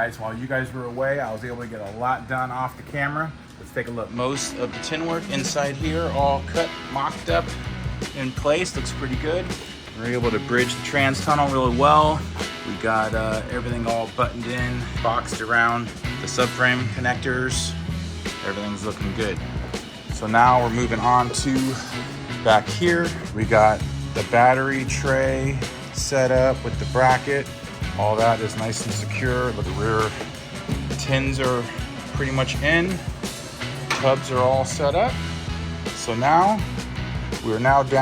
guys. While you guys were away, I was able to get a lot done off the camera. Let's take a look. Most of the tin work inside here, all cut, mocked up in place. Looks pretty good. We're able to bridge the trans tunnel really well. We got everything all buttoned in, boxed around the subframe connectors. Everything's looking good. So now we're moving on to back here. We got the battery tray set up with the bracket. All that is nice and secure. The rear tins are pretty much in. Tubs are all set up. So now we're now up to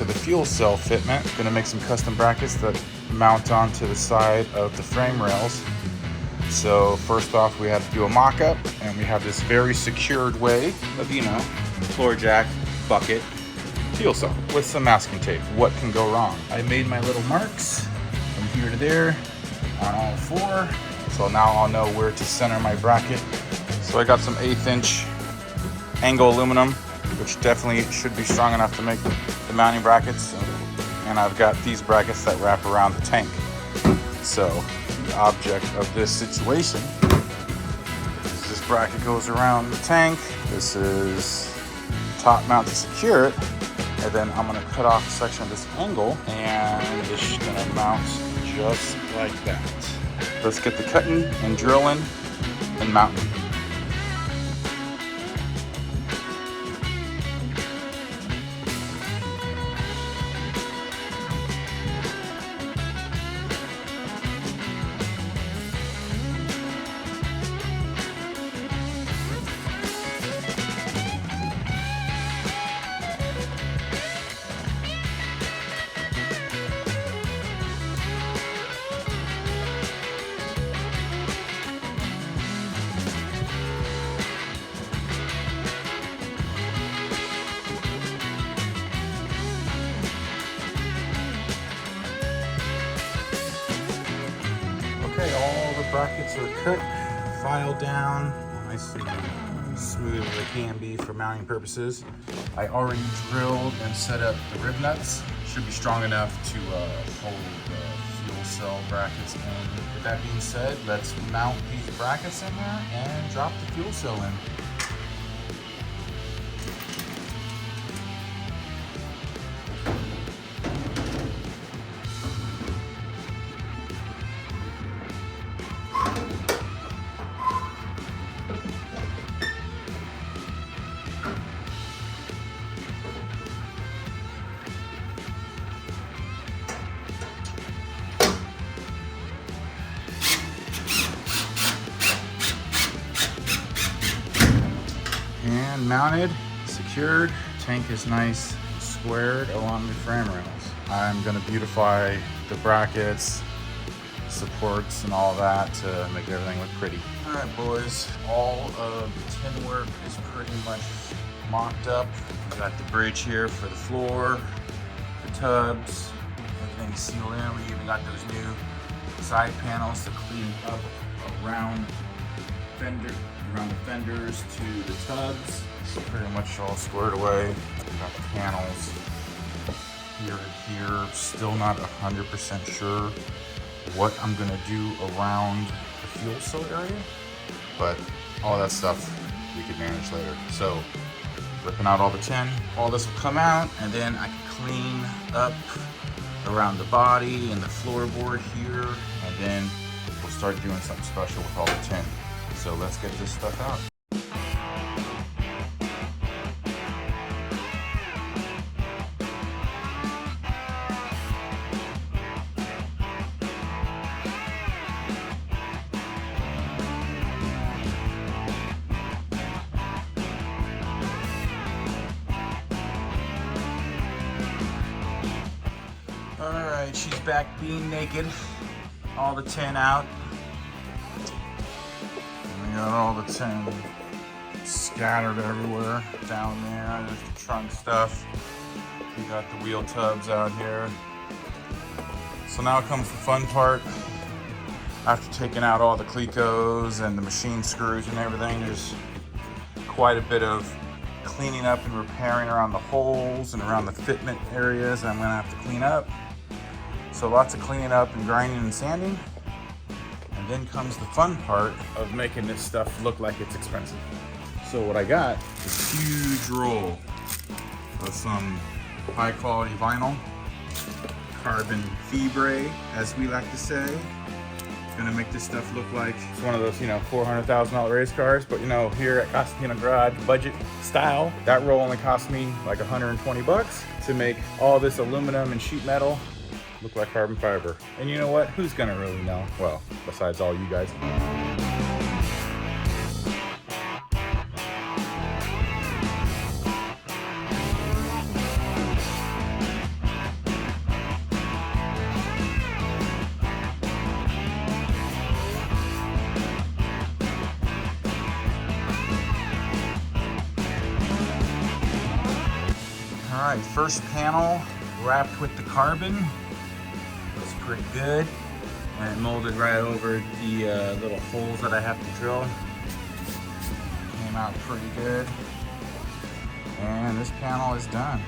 the fuel cell fitment. Gonna make some custom brackets that mount onto the side of the frame rails. So first off, we had to do a mock-up, and we have this very secured way of, floor jack, bucket, fuel cell with some masking tape. What can go wrong? I made my little marks from here to there on all four. So now I'll know where to center my bracket. So I got some 1/8 inch angle aluminum, which definitely should be strong enough to make the mounting brackets. And I've got these brackets that wrap around the tank. So the object of this situation is this bracket goes around the tank. This is top mount to secure it. And then I'm gonna cut off a section of this angle, and it's gonna mount just like that. Let's get the cutting and drilling and mounting. Okay, all the brackets are cut, filed down, nice and smooth as they can be for mounting purposes. I already drilled and set up the rib nuts. Should be strong enough to hold the fuel cell brackets in. With that being said, let's mount these brackets in there and drop the fuel cell in. And mounted, secured. Tank is nice and squared along the frame rails. I'm gonna beautify the brackets, supports, and all that to make everything look pretty. All right, boys, all of the tin work is pretty much mocked up. We got the bridge here for the floor, the tubs, everything's sealed in. We even got those new side panels to clean up around the fenders to the tubs. So pretty much all squared away. We got the panels here to here. Still not 100% sure what I'm gonna do around the fuel cell area, but all that stuff we could manage later. So ripping out all the tin, all this will come out, and then I can clean up around the body and the floorboard here, and then we'll start doing something special with all the tin. So let's get this stuff out. All right, she's back being naked. All the tin out. We got all the tin scattered everywhere down there. There's the trunk stuff. We got the wheel tubs out here. So now comes the fun part. After taking out all the clecos and the machine screws and everything, there's quite a bit of cleaning up and repairing around the holes and around the fitment areas that I'm gonna have to clean up. So lots of cleaning up and grinding and sanding. then comes the fun part of making this stuff look like it's expensive. So what I got is a huge roll of some high quality vinyl, carbon fibre, as we like to say. Gonna make this stuff look like it's one of those, you know, $400,000 race cars, but you know, here at Costco Garage budget style, that roll only cost me like 120 bucks to make all this aluminum and sheet metal look like carbon fiber. And you know what? Who's gonna really know? Well, besides all you guys. All right, first panel wrapped with the carbon. Looks pretty good. And it molded right over the little holes that I have to drill. Came out pretty good. And this panel is done.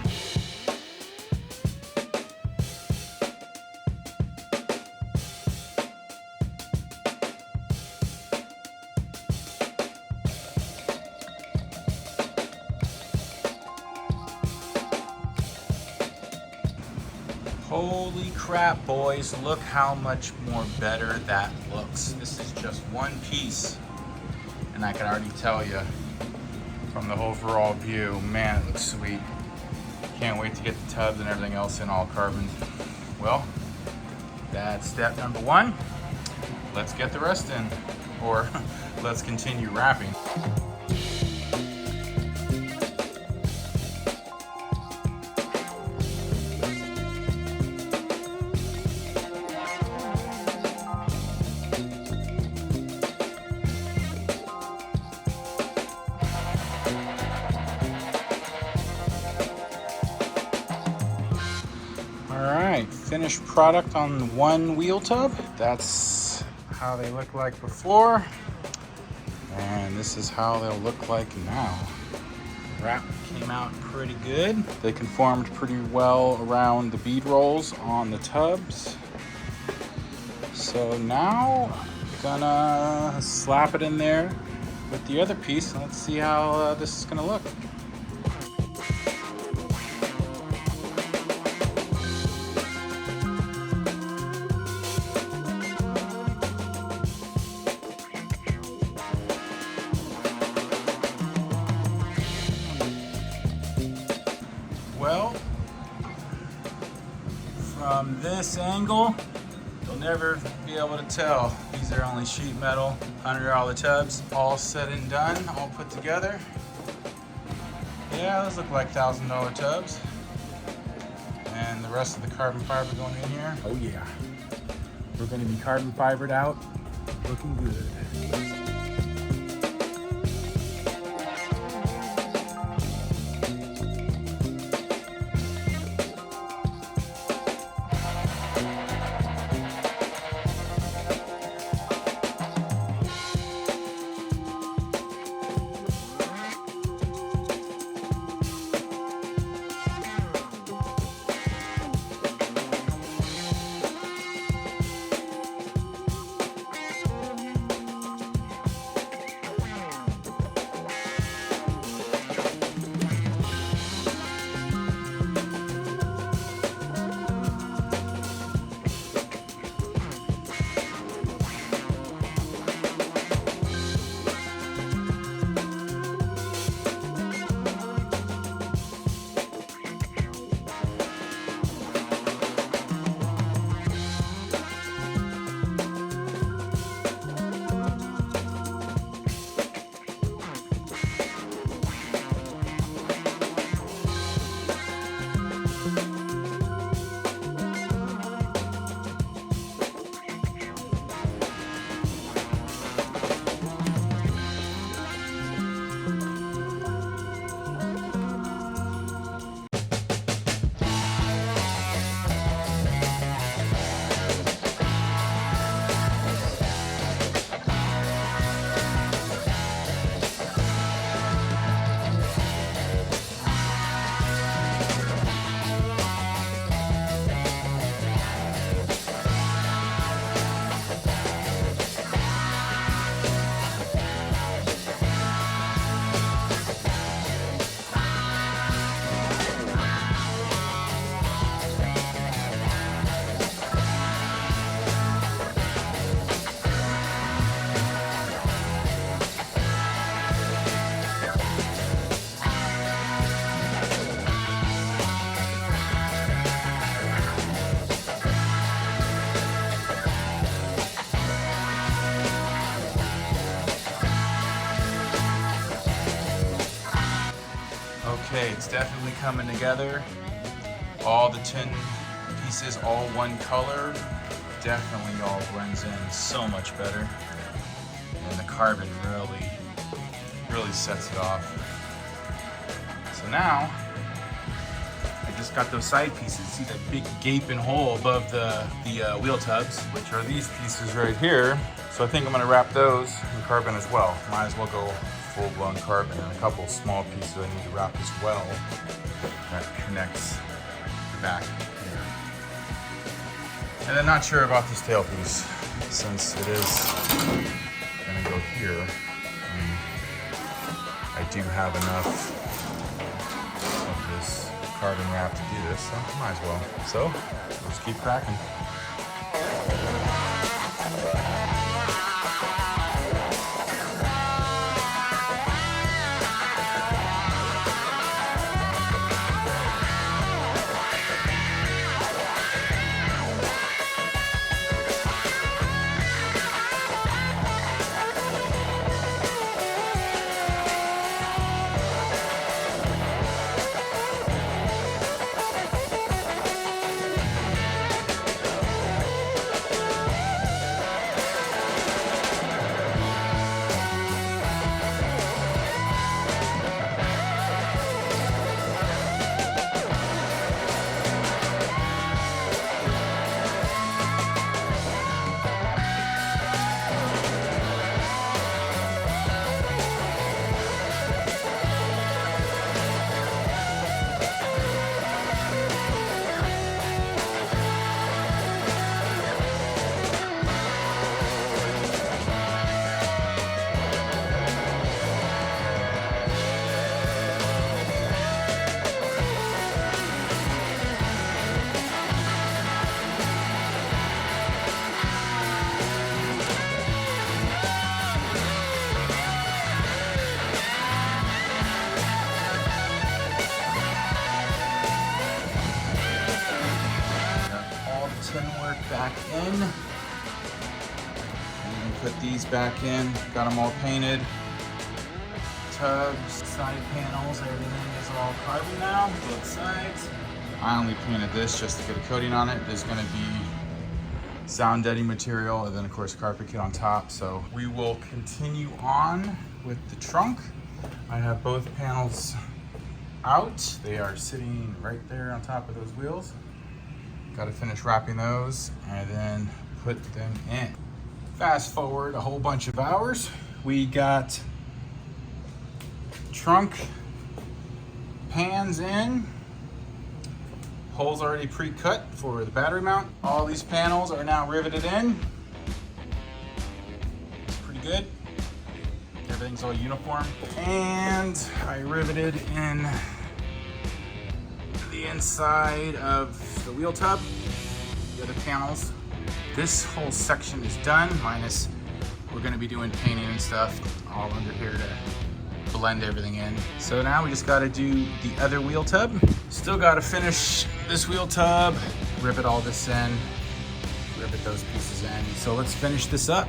Holy crap, boys, look how much more better that looks. This is just one piece, and I can already tell you from the overall view, man, it looks sweet. Can't wait to get the tubs and everything else in all carbon. Well, that's step number one. Let's get the rest in, or let's continue wrapping. Alright, finished product on one wheel tub. That's how they look like before. And this is how they'll look like now. Wrap came out pretty good. They conformed pretty well around the bead rolls on the tubs. So now I'm gonna slap it in there with the other piece and let's see how this is gonna look. Well, from this angle, you'll never be able to tell. These are only sheet metal, $100 tubs, all said and done, all put together. Yeah, those look like $1,000 tubs. And the rest of the carbon fiber going in here. Oh yeah, we're gonna be carbon fibered out, looking good. Okay, it's definitely coming together. All the tin pieces, all one color, definitely all blends in so much better. And the carbon really sets it off. So now, I just got those side pieces. See that big gaping hole above the wheel tubs, which are these pieces right here. So I think I'm gonna wrap those in carbon as well. Might as well go full-blown carbon, and a couple small pieces I need to wrap as well. That connects the back here. And I'm not sure about this tail piece, since it is gonna go here. I do have enough of this carbon wrap to do this, so might as well. So let's keep cracking. Back in, and then put these back in. Got them all painted. Tubs, side panels, everything is all carbon now, both sides. I only painted this just to get a coating on it. There's going to be sound deadening material, and then of course carpet kit on top. So we will continue on with the trunk. I have both panels out. They are sitting right there on top of those wheels. Got to finish wrapping those and then put them in. Fast forward a whole bunch of hours. We got trunk pans in. Holes already pre-cut for the battery mount. All these panels are now riveted in. It's pretty good. Everything's all uniform. And I riveted in the inside of the wheel tub, the other panels. This whole section is done, minus we're gonna be doing painting and stuff all under here to blend everything in. So now we just gotta do the other wheel tub. Still gotta finish this wheel tub, rivet all this in, rivet those pieces in. So let's finish this up.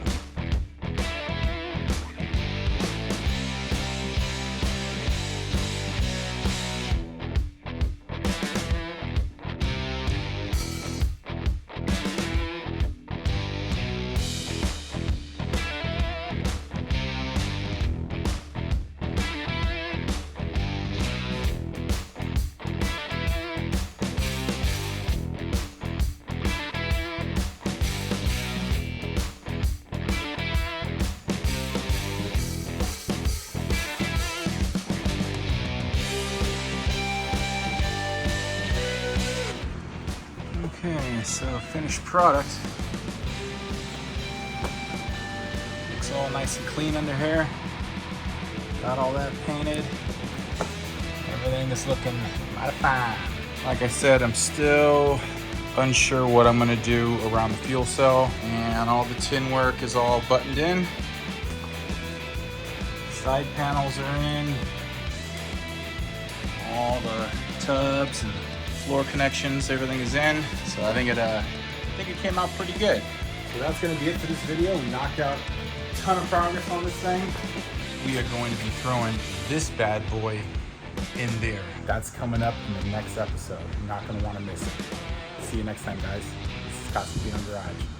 Okay, so finished product. Looks all nice and clean under here. Got all that painted. Everything is looking mighty fine. Like I said, I'm still unsure what I'm gonna do around the fuel cell, and all the tin work is all buttoned in. Side panels are in. All the tubs and floor connections, everything is in. So I think it came out pretty good. So that's gonna be it for this video. We knocked out a ton of progress on this thing. We are going to be throwing this bad boy in there. That's coming up in the next episode. You're not going to want to miss it. See you next time, guys. This is Casa Garage.